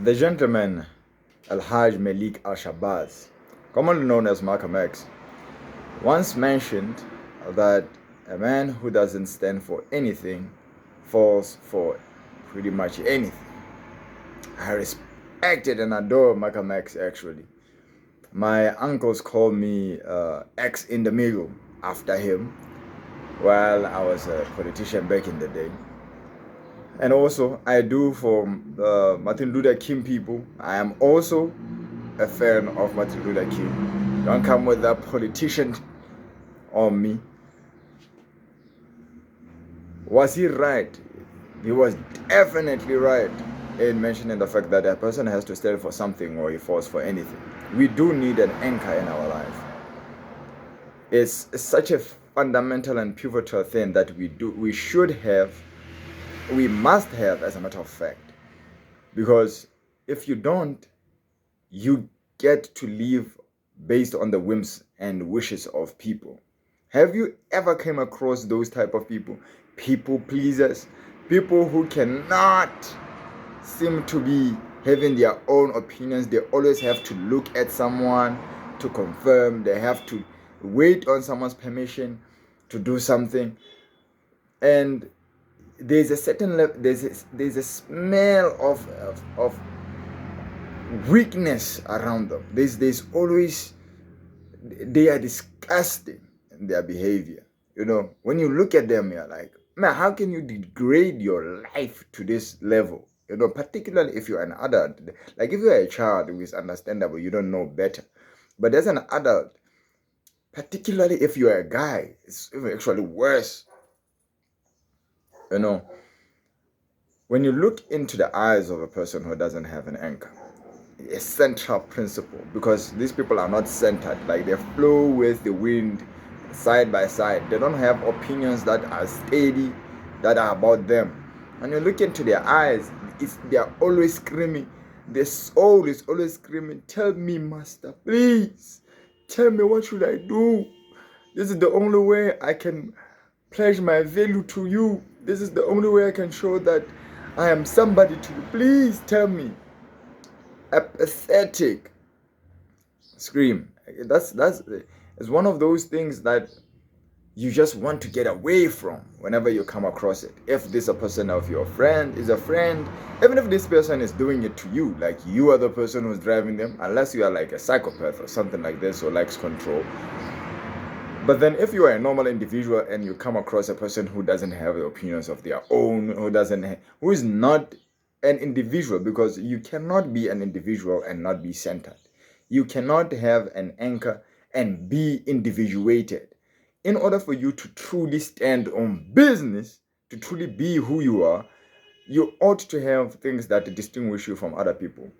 The gentleman Al-Hajj Malik Al-Shabazz, commonly known as Malcolm X, once mentioned that a man who doesn't stand for anything falls for pretty much anything. I respected and adore Malcolm X actually. My uncles call me X in the middle after him while I was a politician back in the day. And also, I do for Martin Luther King people. I am also a fan of Martin Luther King. Don't come with that politician on me. Was he right? He was definitely right in mentioning the fact that a person has to stand for something or he falls for anything. We do need an anchor in our life. It's such a fundamental and pivotal thing that we should have, we must have, as a matter of fact. Because if you don't, you get to live based on the whims and wishes of people. Have you ever come across those type of people? People pleasers, people who cannot seem to be having their own opinions. They always have to look at someone to confirm. They have to wait on someone's permission to do something. And there's a certain level, there's a smell of weakness around them. There's always, they are disgusting in their behavior. You know, when you look at them, you're like, man, how can you degrade your life to this level? You know, particularly if you're an adult. Like if you're a child, it's understandable, you don't know better. But as an adult, particularly if you're a guy, it's actually worse. You know, when you look into the eyes of a person who doesn't have an anchor, a central principle, because these people are not centered, like they flow with the wind side by side. They don't have opinions that are steady, that are about them. When you look into their eyes, they are always screaming. The soul is always screaming, tell me, master, please tell me, what should I do? This is the only way I can pledge my value to you. This is the only way I can show that I am somebody to you. Please tell me. A pathetic scream. That's it's one of those things that you just want to get away from whenever you come across it. If this a person of your friend is a friend, even if this person is doing it to you, like you are the person who's driving them, unless you are like a psychopath or something like this or likes control. But then if you are a normal individual and you come across a person who doesn't have the opinions of their own, who is not an individual, because you cannot be an individual and not be centered. You cannot have an anchor and be individuated. In order for you to truly stand on business, to truly be who you are, you ought to have things that distinguish you from other people.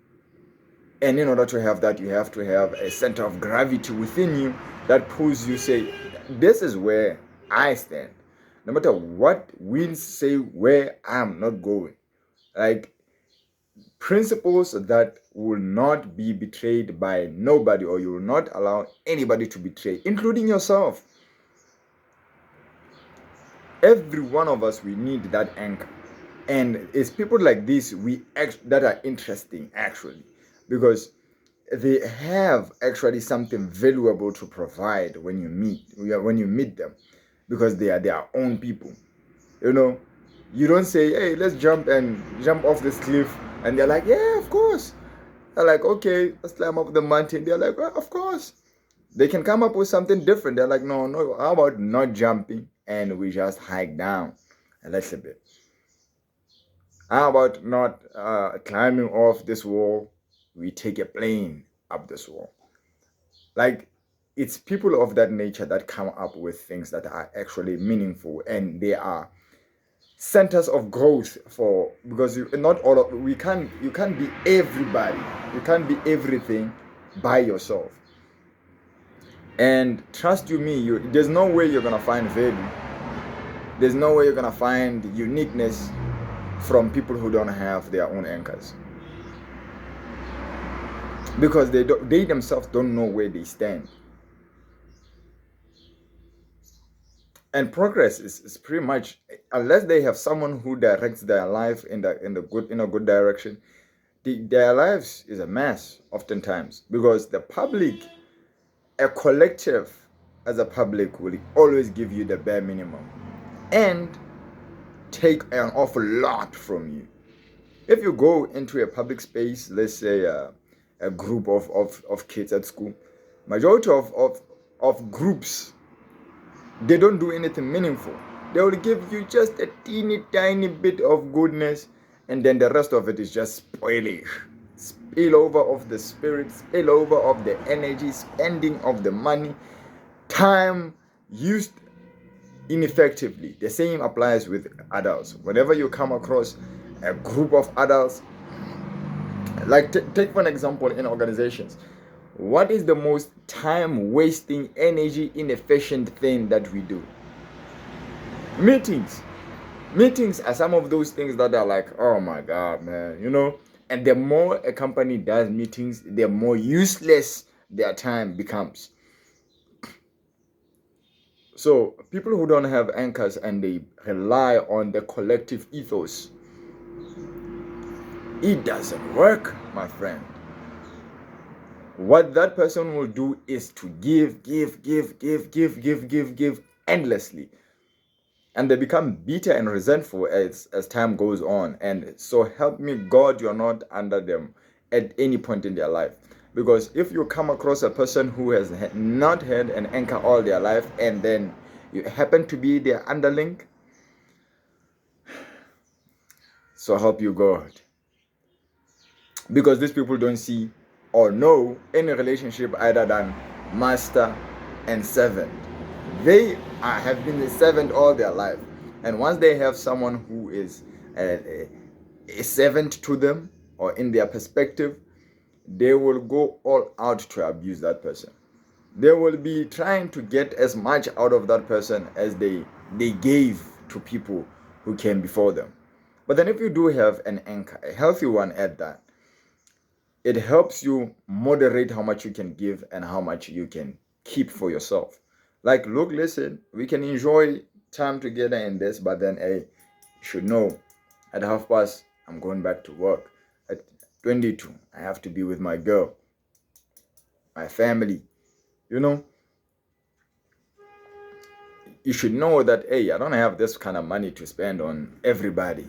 And in order to have that, you have to have a center of gravity within you that pulls you, say, this is where I stand. No matter what winds say where I'm not going. Like principles that will not be betrayed by nobody, or you will not allow anybody to betray, including yourself. Every one of us, we need that anchor. And it's people like this that are interesting actually, because they have actually something valuable to provide when you meet them, because they are their own people. You know, you don't say, hey, let's jump off this cliff, and they're like, yeah, of course. They're like, okay, let's climb up the mountain. They're like, well, of course. They can come up with something different. They're like, no, how about not jumping and we just hike down a little bit? How about not climbing off this wall? We take a plane up this wall. Like, it's people of that nature that come up with things that are actually meaningful, and they are centers of growth for, because not all of you can't be everybody. You can't be everything by yourself. And trust you me, there's no way you're gonna find value. There's no way you're gonna find uniqueness from people who don't have their own anchors, because they themselves don't know where they stand. And progress is pretty much, unless they have someone who directs their life in a good direction, their lives is a mess oftentimes, because the public, a collective as a public, will always give you the bare minimum and take an awful lot from you. If you go into a public space, let's say a group of kids at school, majority of groups, they don't do anything meaningful. They will give you just a teeny tiny bit of goodness, and then the rest of it is just spoilage. Spillover of the spirit, spillover of the energy, spending of the money, time used ineffectively. The same applies with adults. Whenever you come across a group of adults, like take for an example in organizations, what is the most time wasting, energy inefficient thing that we do? Meetings. Meetings are some of those things that are like, oh my God, man, and the more a company does meetings, the more useless their time becomes. So people who don't have anchors and they rely on the collective ethos, it doesn't work, my friend. What that person will do is to give endlessly. And they become bitter and resentful as time goes on. And so help me God, you're not under them at any point in their life. Because if you come across a person who has not had an anchor all their life, and then you happen to be their underling, so help you God. Because these people don't see or know any relationship other than master and servant. They have been the servant all their life. And once they have someone who is a servant to them, or in their perspective, they will go all out to abuse that person. They will be trying to get as much out of that person as they gave to people who came before them. But then if you do have an anchor, a healthy one at that, it helps you moderate how much you can give and how much you can keep for yourself. Like, look, listen, we can enjoy time together in this, but then, hey, you should know, at past, I'm going back to work. At 22, I have to be with my girl, my family. You should know that, hey, I don't have this kind of money to spend on everybody.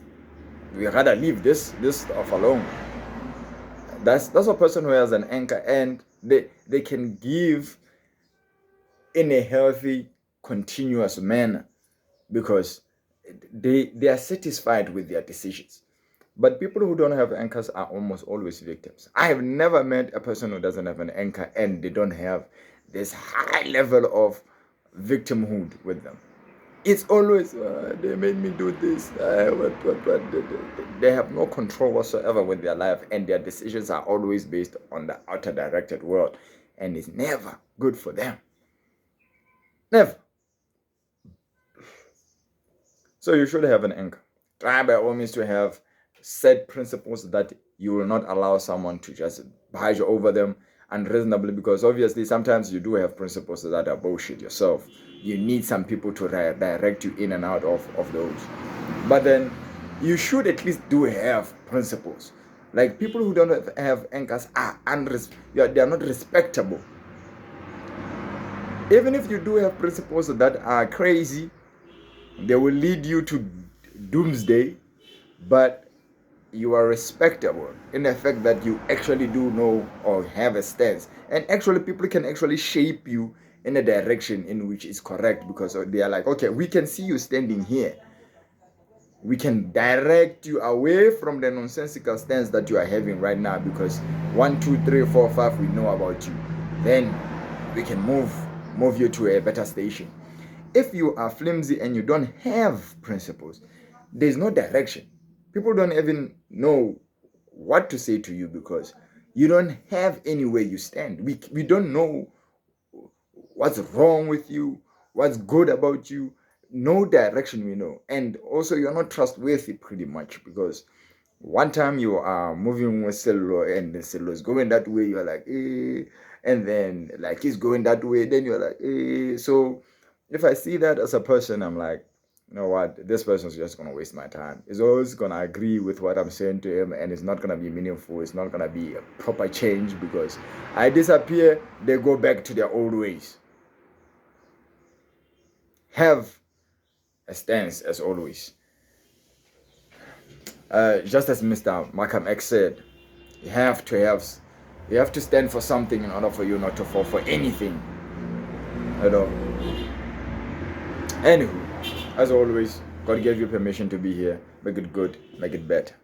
We rather leave this stuff alone. That's a person who has an anchor, and they can give in a healthy, continuous manner, because they are satisfied with their decisions. But people who don't have anchors are almost always victims. I have never met a person who doesn't have an anchor and they don't have this high level of victimhood with them. It's always, they made me do this. They have no control whatsoever with their life, and their decisions are always based on the outer directed world, and it's never good for them. Never. So you should have an anchor. Try by all means to have set principles that you will not allow someone to just barge over them unreasonably, because obviously sometimes you do have principles that are bullshit yourself. You need some people to direct you in and out of those. But then you should at least do have principles. Like, people who don't have anchors are they are not respectable. Even if you do have principles that are crazy, they will lead you to doomsday, but you are respectable in the fact that you actually do know or have a stance, and actually people can actually shape you in a direction in which is correct, because they are like, okay, we can see you standing here, we can direct you away from the nonsensical stance that you are having right now, because 1, 2, 3, 4, 5 we know about you, then we can move you to a better station. If you are flimsy and you don't have principles, there's no direction. People don't even know what to say to you, because you don't have anywhere you stand. We don't know what's wrong with you, what's good about you. No direction we know. And also, you're not trustworthy pretty much, because one time you are moving with Cello and the Cello is going that way, you're like, and then like he's going that way, then you're like, So if I see that as a person, I'm like, you know what, this person's just gonna waste my time. He's always gonna agree with what I'm saying to him, and it's not gonna be meaningful. It's not gonna be a proper change, because I disappear, they go back to their old ways. Have a stance as always. Just as Mr. Malcolm X said, you have to stand for something in order for you not to fall for anything. You know. Anywho, as always, God gave you permission to be here. Make it good, make it better.